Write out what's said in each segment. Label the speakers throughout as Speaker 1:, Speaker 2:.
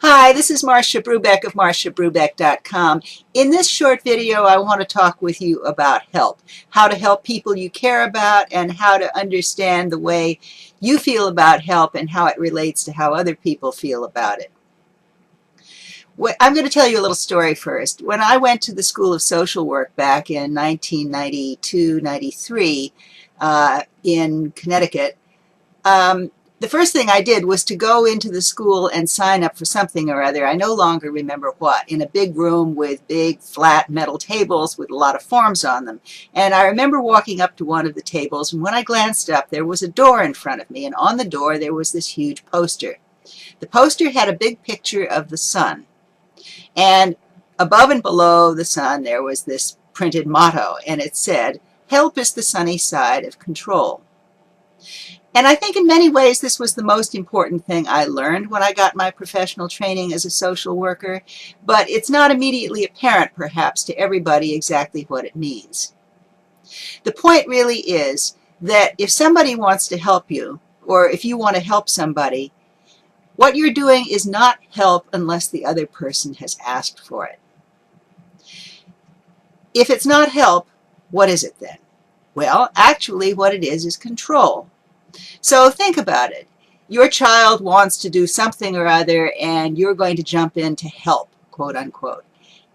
Speaker 1: Hi, this is Marcia Brubeck of marciabrubeck.com. In this short video, I want to talk with you about help, how to help people you care about, and how to understand the way you feel about help and how it relates to how other people feel about it. I'm going to tell you a little story first. When I went to the School of Social Work back in 1992-93 in Connecticut, the first thing I did was to go into the school and sign up for something or other. I no longer remember what, in a big room with big flat metal tables with a lot of forms on them. And I remember walking up to one of the tables, and when I glanced up, there was a door in front of me, and on the door there was this huge poster. The poster had a big picture of the sun, and above and below the sun there was this printed motto, and it said, "Help is the sunny side of control." And I think in many ways this was the most important thing I learned when I got my professional training as a social worker, but it's not immediately apparent perhaps to everybody exactly what it means. The point really is that if somebody wants to help you, or if you want to help somebody, what you're doing is not help unless the other person has asked for it. If it's not help, what is it then? Well, actually what it is control. So think about it. Your child wants to do something or other, and you're going to jump in to help, quote unquote.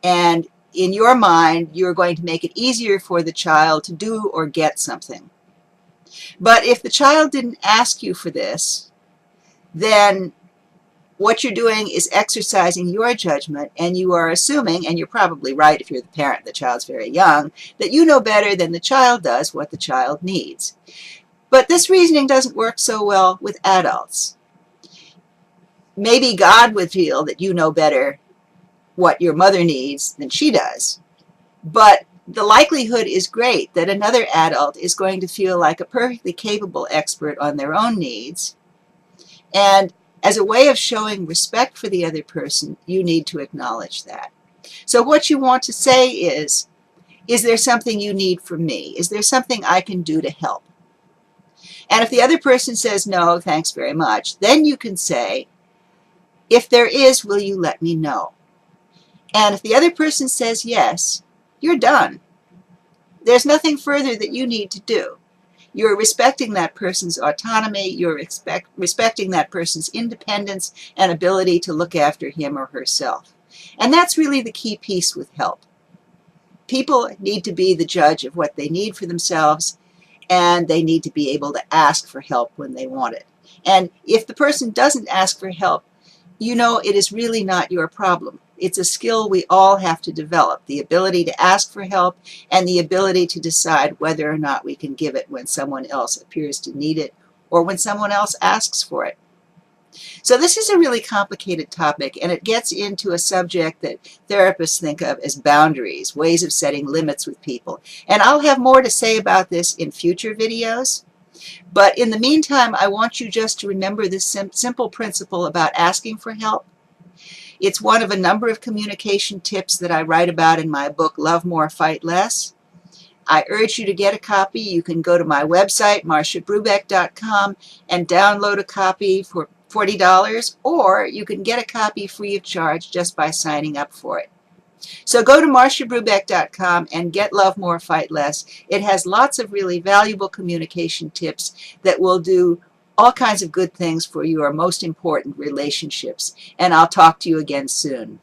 Speaker 1: And in your mind, you're going to make it easier for the child to do or get something. But if the child didn't ask you for this, then what you're doing is exercising your judgment, and you are assuming, and you're probably right if you're the parent, the child's very young, that you know better than the child does what the child needs. But this reasoning doesn't work so well with adults. Maybe God would feel that you know better what your mother needs than she does. But the likelihood is great that another adult is going to feel like a perfectly capable expert on their own needs. And as a way of showing respect for the other person, you need to acknowledge that. So what you want to say is there something you need from me? Is there something I can do to help? And if the other person says, no, thanks very much, then you can say, if there is, will you let me know? And if the other person says yes, you're done. There's nothing further that you need to do. You're respecting that person's autonomy, you're respecting that person's independence and ability to look after him or herself. And that's really the key piece with help. People need to be the judge of what they need for themselves, and they need to be able to ask for help when they want it. And if the person doesn't ask for help, you know it is really not your problem. It's a skill we all have to develop, the ability to ask for help and the ability to decide whether or not we can give it when someone else appears to need it or when someone else asks for it. So this is a really complicated topic, and it gets into a subject that therapists think of as boundaries, ways of setting limits with people. And I'll have more to say about this in future videos. But in the meantime, I want you just to remember this simple principle about asking for help. It's one of a number of communication tips that I write about in my book, Love More, Fight Less. I urge you to get a copy. You can go to my website, marciabrubeck.com, and download a copy for $40, or you can get a copy free of charge just by signing up for it. So go to marciabrubeck.com and get Love More, Fight Less. It has lots of really valuable communication tips that will do all kinds of good things for your most important relationships. And I'll talk to you again soon.